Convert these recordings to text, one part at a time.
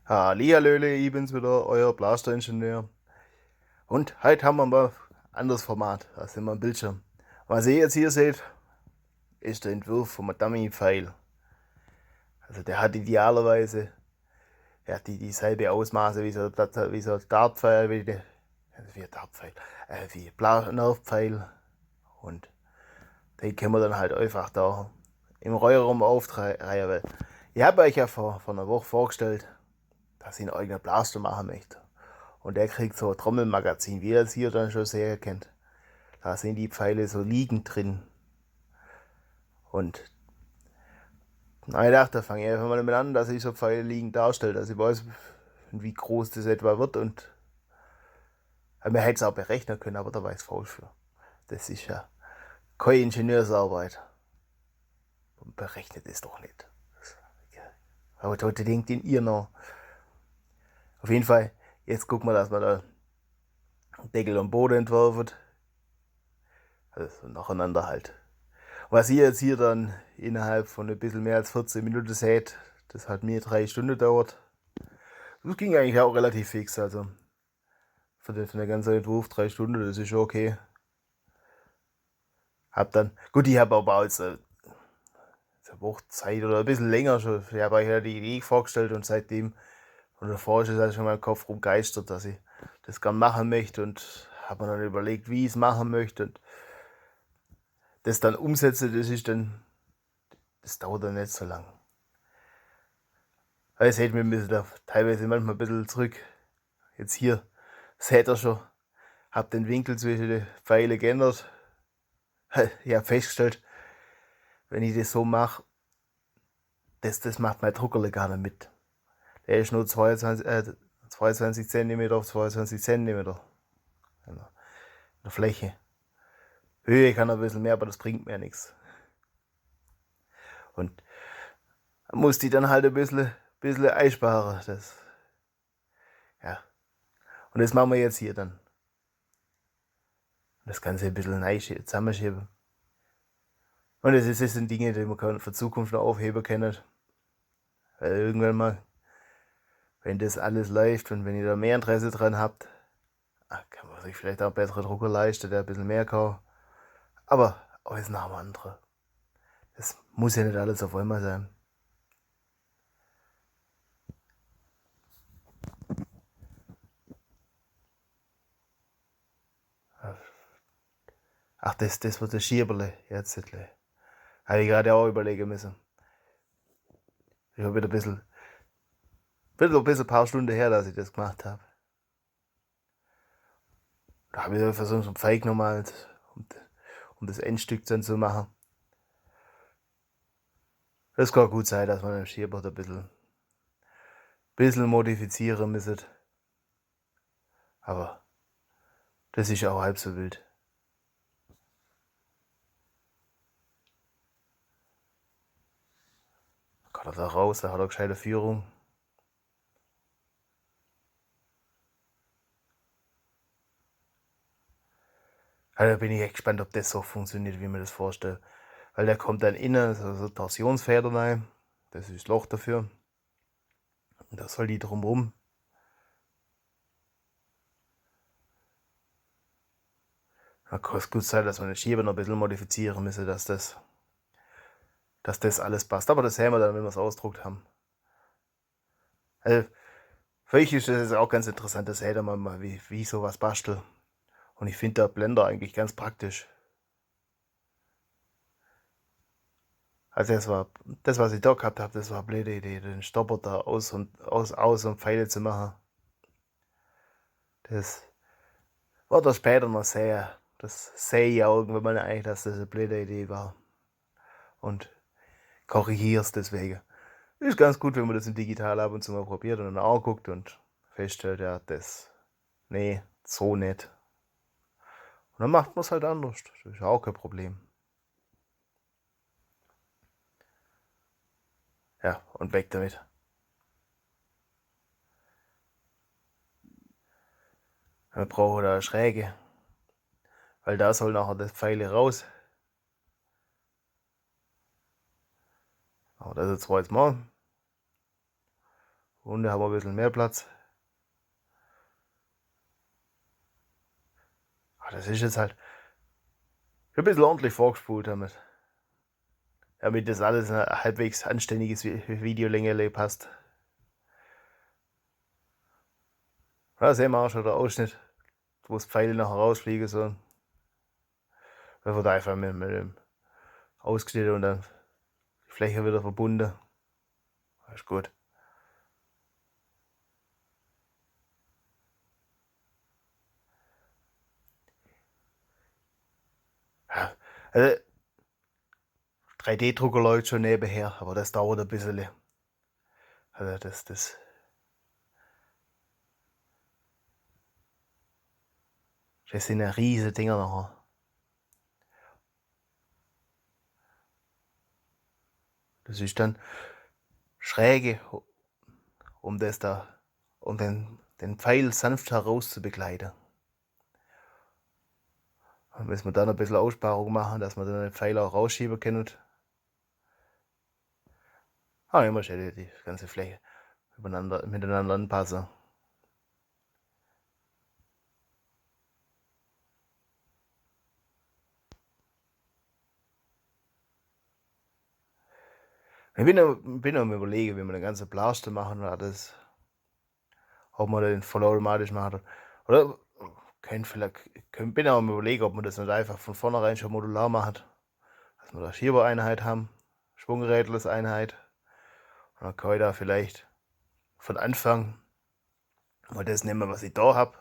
Hallihallöle, ich bin's wieder, euer Blaster-Ingenieur. Und heute haben wir mal ein anderes Format, da sind wir am Bildschirm. Was ihr jetzt hier seht, ist der Entwurf vom Dummy-Pfeil. Also der hat idealerweise dieselbe Ausmaße wie so ein Dartpfeil, wie ein Dartpfeil, wie ein Nerfpfeil. Und den können wir dann halt einfach da im Reuerraum aufreihen, weil ich habe euch ja vor einer Woche vorgestellt, dass ich einen eigenen Blaster machen möchte. Und der kriegt so ein Trommelmagazin, wie ihr es hier dann schon sehr kennt. Da sind die Pfeile so liegend drin. Und na, ich dachte, da fange ich einfach mal damit an, dass ich so Pfeile liegend darstelle, dass ich weiß, wie groß das etwa wird. Und man hätte es auch berechnen können, aber da war ich falsch für. Das ist ja keine Ingenieursarbeit. Man berechnet es doch nicht. Aber heute denkt in ihr noch. Auf jeden Fall, jetzt gucken wir, dass wir da Deckel und Boden entwerfen. Also nacheinander halt. Was ihr jetzt hier dann innerhalb von ein bisschen mehr als 14 Minuten seht, das hat mir 3 Stunden gedauert. Das ging eigentlich auch relativ fix, also für den ganzen Entwurf 3 Stunden, das ist schon okay. Ich habe aber auch jetzt eine Woche Zeit oder ein bisschen länger schon. Ich habe euch ja die Idee vorgestellt und seitdem, und davor ist es also schon in meinem Kopf rumgeistert, dass ich das gern machen möchte und habe mir dann überlegt, wie ich es machen möchte und das dann umsetze, das dauert dann nicht so lang. Weil seht, wir müssen da teilweise manchmal ein bisschen zurück. Jetzt hier seht ihr schon, habe den Winkel zwischen den Pfeilen geändert. Ich habe festgestellt, wenn ich das so mache, das macht mein Druckerle gar nicht mit. Der ist nur 22 cm auf 22 cm in der Fläche. Höhe kann er ein bisschen mehr, aber das bringt mir nichts. Und man muss die dann halt ein bisschen einsparen. Ja. Und das machen wir jetzt hier dann. Das Ganze ein bisschen zusammenschieben. Und das sind Dinge, die man für Zukunft noch aufheben können. Weil irgendwann mal, wenn das alles läuft und wenn ihr da mehr Interesse dran habt, kann man sich vielleicht auch einen besseren Drucker leisten, der ein bisschen mehr kann. Aber alles nach dem anderen. Das muss ja nicht alles auf einmal sein. Ach, das wird das Schieberle. Jetzt habe ich gerade auch überlegen müssen. Ich habe wieder ein bisschen ein paar Stunden her, dass ich das gemacht habe. Da habe ich versucht, so einen Pfeil nochmal, um das Endstück dann zu machen. Das kann gut sein, dass man den Schieber ein bisschen modifizieren müsste. Aber das ist auch halb so wild. Kann er da raus, da hat er gescheite Führung. Also da bin ich echt gespannt, ob das so funktioniert, wie man das vorstellt. Weil der kommt dann innen, so Torsionsfedern rein. Das ist das Loch dafür. Und da soll die drumherum. Da kann es gut sein, dass man den Schieber noch ein bisschen modifizieren müsse, dass das alles passt. Aber das sehen wir dann, wenn wir es ausgedruckt haben. Also, für mich ist das auch ganz interessant, das hätte man mal, wie ich sowas bastel. Und ich finde der Blender eigentlich ganz praktisch. Also das, was ich da gehabt habe, das war eine blöde Idee, den Stopper da aus und Pfeile zu machen. Das wird er später noch sehen. Das sehe ich auch irgendwann mal eigentlich, dass das eine blöde Idee war. Und korrigiere es deswegen. Ist ganz gut, wenn man das in digital ab und zu mal probiert und dann anguckt und feststellt, ja, nee, so nicht. Und dann macht man es halt anders. Das ist auch kein Problem. Ja, und weg damit. Wir brauchen da eine Schräge. Weil da soll nachher das Pfeile raus. Aber das jetzt mal. Unten haben wir ein bisschen mehr Platz. Aber das ist jetzt halt ein bisschen ordentlich vorgespult damit. Damit das alles in ein halbwegs anständiges Videolänge passt. Da sehen wir auch schon der Ausschnitt, wo das Pfeil nachher rausfliegen soll. Da wird einfach mit dem ausgeschnitten und dann die Fläche wieder verbunden. Das ist gut. Ja, also 3D-Drucker läuft schon nebenher, aber das dauert ein bisschen. Also das sind ja riesige Dinger nachher. Das ist dann schräge, um das da, um den Pfeil sanft heraus zu begleiten. Und müssen wir dann ein bisschen Aussparung machen, dass man dann den Pfeil auch rausschieben können. Aber immer schön die ganze Fläche miteinander anpassen. Ich bin am überlegen, wie wir den ganzen Blaster machen oder das, ob man den vollautomatisch machen oder bin auch am überlegen, ob man das nicht einfach von vornherein schon modular macht. Dass wir da Schiebereinheit haben, Schwungrädleseinheit. Und dann kann ich da vielleicht von Anfang mal das nehmen, was ich da habe.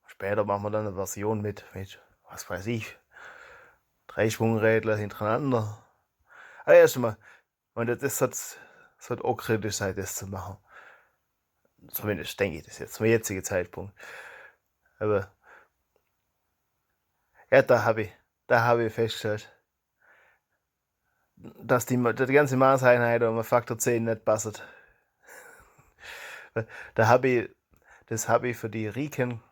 Später machen wir dann eine Version mit was weiß ich, 3 Schwungrädler hintereinander. Aber erst einmal, das hat auch kritisch sein, das zu machen. Zumindest denke ich das jetzt, zum jetzigen Zeitpunkt. Aber ja, da habe ich festgestellt, dass die ganze Maßeinheit um Faktor 10 nicht passt. Das habe ich für die Riken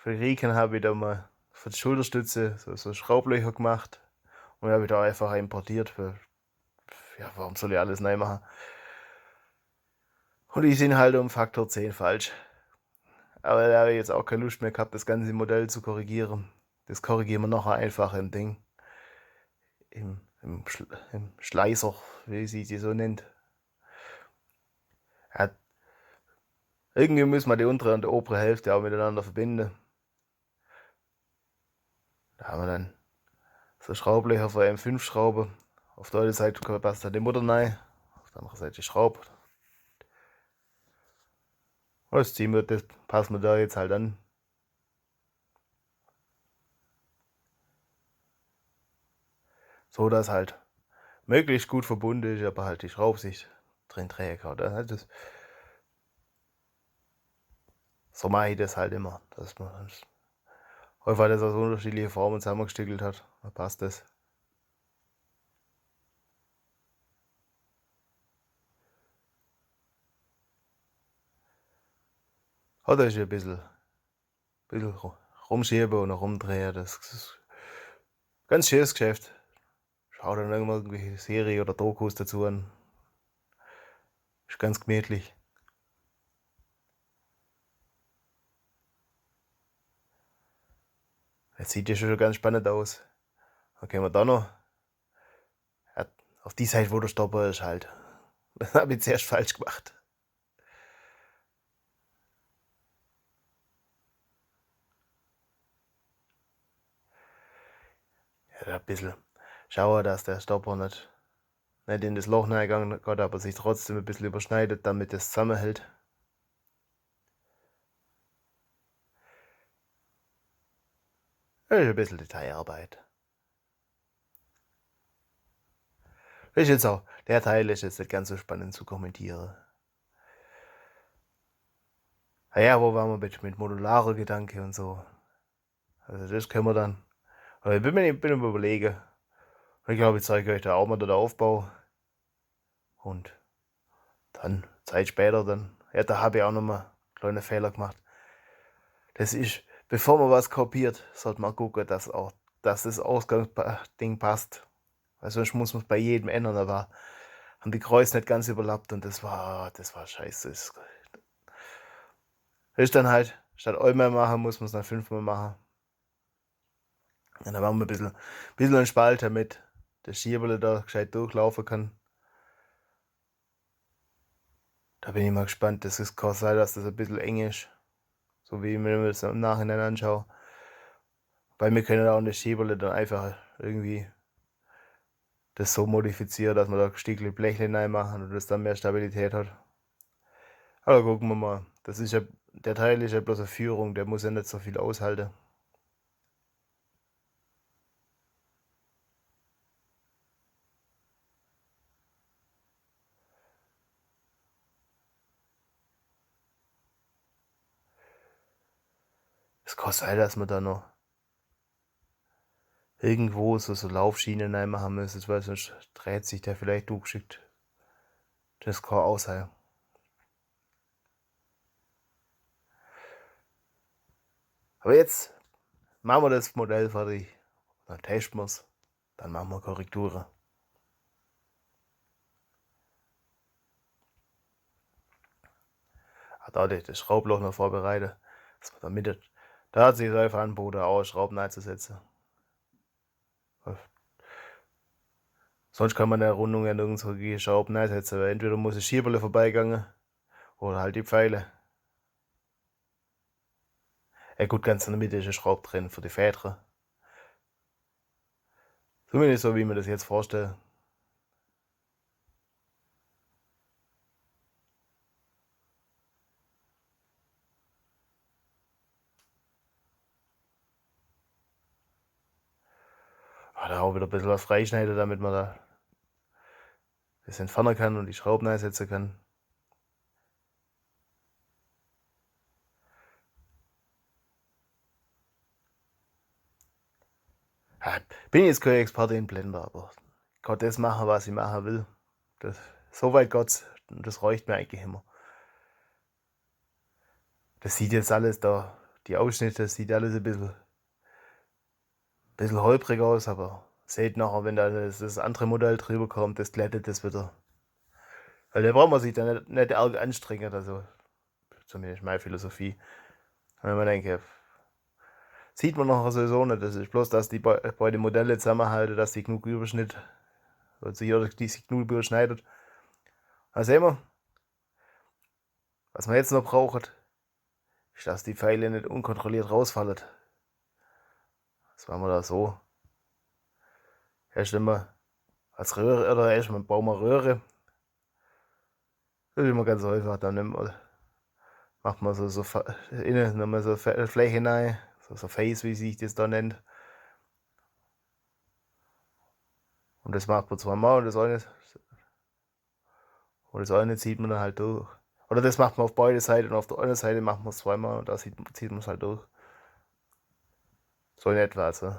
habe ich da mal für die Schulterstütze so Schraublöcher gemacht und habe ich da einfach importiert. Ja, warum soll ich alles neu machen? Und die sind halt um Faktor 10 falsch. Aber da habe ich jetzt auch keine Lust mehr gehabt, das ganze Modell zu korrigieren. Das korrigieren wir nachher einfach im Ding. Im Schleißer, wie sie die so nennt. Ja, irgendwie müssen wir die untere und die obere Hälfte auch miteinander verbinden. Da haben wir dann so Schraublöcher für M5-Schraube. Auf der einen Seite passt da die Mutter rein, auf der anderen Seite die Schraube. Das passen wir da jetzt halt an. So dass halt möglichst gut verbunden ist, aber halt die Schraube sich drin trägt. So mache ich das halt immer, dass man häufig das aus unterschiedlichen Formen zusammengestückelt hat. Dann passt das. Oder ist ein bisschen rumschieben und rumdrehen. Das ist ein ganz schönes Geschäft. Schau dann irgendwelche Serie oder Dokus dazu an. Ist ganz gemütlich. Jetzt sieht ja schon ganz spannend aus. Dann können wir da noch. Ja, auf die Seite, wo der Stopper ist halt. Das habe ich zuerst falsch gemacht. Ja, ein bisschen schauen, dass der Stopper nicht in das Loch reingegangen geht, aber sich trotzdem ein bisschen überschneidet, damit es zusammenhält. Das ist ein bisschen Detailarbeit. Das ist jetzt auch, der Teil ist jetzt nicht ganz so spannend zu kommentieren. Naja, wo waren wir mit modularer Gedanke und so. Also das können wir dann. Aber ich bin am Überlegen. Und ich glaube, ich zeige euch da auch mal den Aufbau. Und dann, Zeit später, ja, da habe ich auch nochmal kleine Fehler gemacht. Das ist, bevor man was kopiert, sollte man gucken, dass das Ausgangsding passt. Weil sonst muss man es bei jedem ändern. Aber haben die Kreuz nicht ganz überlappt und das war scheiße. Das ist dann halt, statt einmal machen, muss man es dann 5-mal machen. Und dann machen wir ein bisschen einen Spalt, damit der Schieberle da gescheit durchlaufen kann. Da bin ich mal gespannt. Das kann sein, dass das ein bisschen eng ist. So wie wenn wir das im Nachhinein anschauen. Weil wir können auch das Schieberle dann einfach irgendwie das so modifizieren, dass wir da ein Stückchen Blechle reinmachen und das dann mehr Stabilität hat. Aber gucken wir mal. Das ist ja, der Teil ist ja bloß eine Führung, der muss ja nicht so viel aushalten. Es kann sein, dass wir da noch irgendwo so Laufschienen reinmachen müssen, weil sonst dreht sich der vielleicht durchgeschickt. Das kann auch sein. Aber jetzt machen wir das Modell fertig. Dann testen wir es. Dann machen wir Korrekturen. Da das Schraubloch noch vorbereitet. Dass man da Mitte. Da hat sich es einfach angeboten, auch Schrauben einzusetzen. Sonst kann man der Rundung ja nirgendwo Schrauben einsetzen, weil entweder muss das Schieberle vorbeigangen oder halt die Pfeile. Ja gut, ganz in der Mitte ist ein Schraub drin für die Federn. Zumindest so, wie man das jetzt vorstellt. Da auch wieder ein bisschen was freischneiden, damit man da das entfernen kann und die Schrauben einsetzen kann. Ja, bin jetzt kein Experte in Blender, aber ich kann das machen, was ich machen will. Soweit Gott, das reicht mir eigentlich immer. Das sieht jetzt alles da, die Ausschnitte, das sieht alles ein bisschen holprig aus, aber seht nachher, wenn da das andere Modell drüber kommt, das glättet das wieder. Weil da braucht man sich dann nicht arg anstrengen, also zumindest meine Philosophie. Wenn man denkt, sieht man nachher sowieso nicht, das ist bloß, dass die beiden Modelle zusammenhalten, dass die genug Überschnitt, also jeder die sich genug überschneidet. Dann sehen wir, was wir jetzt noch brauchen, ist, dass die Pfeile nicht unkontrolliert rausfallen. Das machen wir da so. Erst einmal als Röhre, oder erstmal bauen wir Röhre. Das ist immer ganz einfach. Dann macht man so innen nochmal so Fläche rein, so Face, wie sich das da nennt. Und das macht man zweimal und das eine zieht man dann halt durch. Oder das macht man auf beide Seiten und auf der anderen Seite macht man es zweimal und da zieht man es halt durch. So in etwa. Also.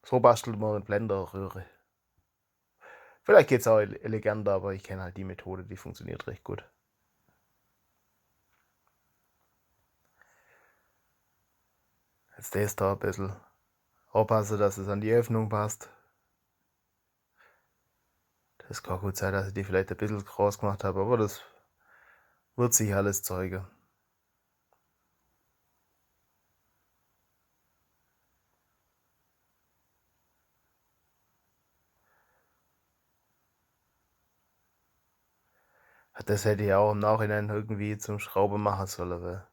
So bastelt man eine Blenderröhre. Vielleicht geht es auch eleganter, aber ich kenne halt die Methode, die funktioniert recht gut. Jetzt das da ein bisschen aufpassen, dass es an die Öffnung passt. Das kann gut sein, dass ich die vielleicht ein bisschen groß gemacht habe, aber das wird sich alles zeigen. Das hätte ich auch im Nachhinein irgendwie zum Schrauben machen sollen, weil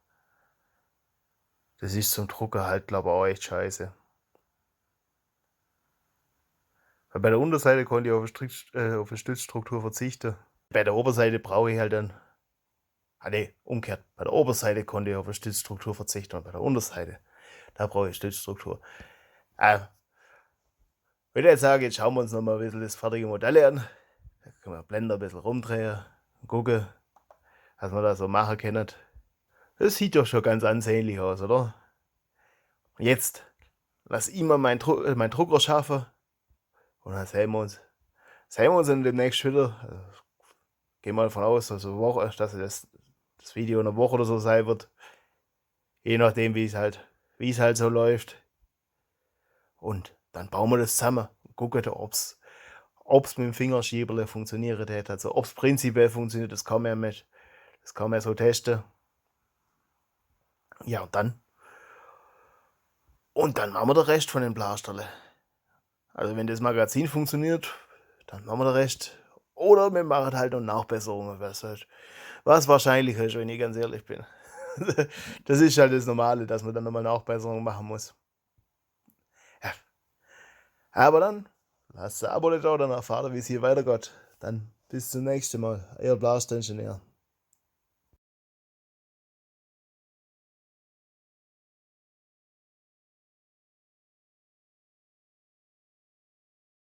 das ist zum Drucker halt, glaube ich, auch echt scheiße. Weil bei der Unterseite konnte ich auf eine Stützstruktur verzichten. Bei der Oberseite brauche ich halt dann. Umgekehrt. Bei der Oberseite konnte ich auf eine Stützstruktur verzichten und bei der Unterseite, da brauche ich Stützstruktur. Wenn ich jetzt sage, jetzt schauen wir uns nochmal ein bisschen das fertige Modell an. Da können wir Blender ein bisschen rumdrehen und gucken, was wir da so machen können. Das sieht doch schon ganz ansehnlich aus, oder? Jetzt lass ich mal meinen Drucker schaffen und dann sehen wir uns. Sehen wir uns dann demnächst wieder. Also, gehen wir davon aus, dass das Video in einer Woche oder so sein wird. Je nachdem, wie es halt so läuft. Und dann bauen wir das zusammen und gucken, ob ob es mit dem Fingerschieberle funktioniert hat. Also ob es prinzipiell funktioniert, das kann man nicht. Das kann man so testen. Ja, und dann machen wir den Rest von den Blasterle. Also wenn das Magazin funktioniert, dann machen wir den Rest. Oder wir machen halt noch Nachbesserungen, was wahrscheinlich ist, wenn ich ganz ehrlich bin. Das ist halt das Normale, dass man dann nochmal Nachbesserungen machen muss. Ja. Aber dann, lasst ein Abo da, dann erfahrt ihr, wie es hier weitergeht. Dann bis zum nächsten Mal. Euer Blaster-Ingenieur.